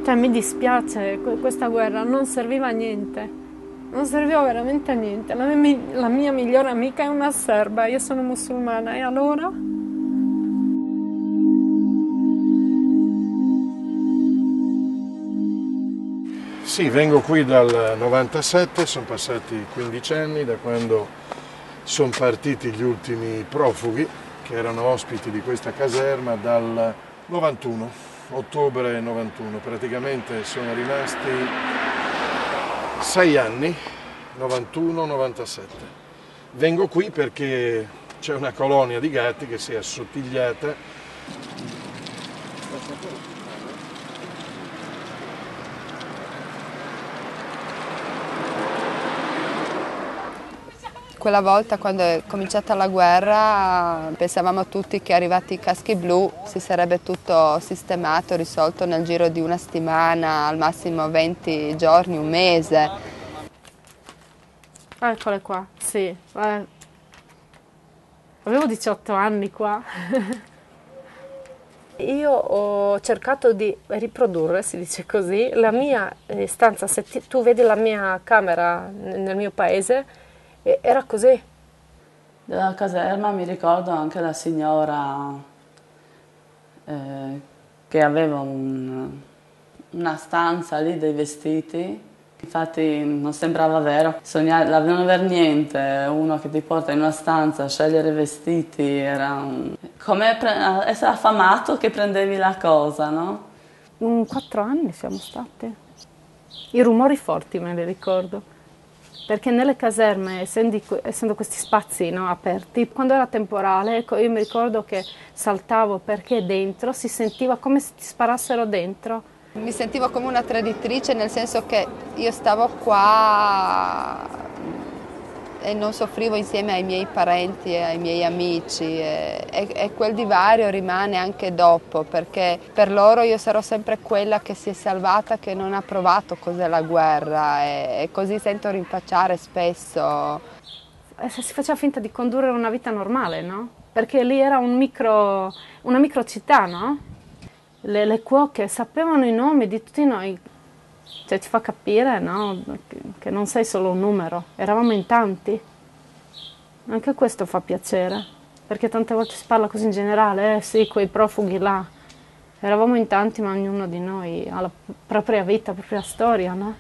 Cioè mi dispiace, questa guerra non serviva a niente, non serviva veramente a niente. La mia migliore amica è una serba, io sono musulmana e allora? Sì, vengo qui dal 97, sono passati 15 anni da quando sono partiti gli ultimi profughi che erano ospiti di questa caserma dal 91, ottobre 91, praticamente sono rimasti 6 anni, 91-97. Vengo qui perché c'è una colonia di gatti che si è assottigliata. Quella volta, quando è cominciata la guerra, pensavamo tutti che arrivati i caschi blu si sarebbe tutto sistemato, risolto nel giro di una settimana, al massimo 20 giorni, un mese. Eccole qua, sì. Avevo 18 anni qua. Io ho cercato di riprodurre, si dice così, la mia stanza. Se tu vedi la mia camera nel mio paese, era così. Della caserma mi ricordo anche la signora che aveva una stanza lì dei vestiti, infatti non sembrava vero, non aver niente, uno che ti porta in una stanza a scegliere i vestiti, era come essere affamato che prendevi la cosa, no? 4 anni siamo stati. I rumori forti me li ricordo. Perché nelle caserme, essendo questi spazi, no, aperti, quando era temporale, ecco, io mi ricordo che saltavo perché dentro si sentiva come se ti sparassero dentro. Mi sentivo come una traditrice, nel senso che io stavo qua e non soffrivo insieme ai miei parenti e ai miei amici e quel divario rimane anche dopo, perché per loro io sarò sempre quella che si è salvata, che non ha provato cos'è la guerra e così sento rinfacciare spesso. Si faceva finta di condurre una vita normale, no? Perché lì era una micro città, no? Le cuoche sapevano i nomi di tutti noi. Cioè, ti fa capire, no? Che non sei solo un numero, eravamo in tanti. Anche questo fa piacere, perché tante volte si parla così in generale, sì, quei profughi là. Eravamo in tanti, ma ognuno di noi ha la propria vita, la propria storia, no?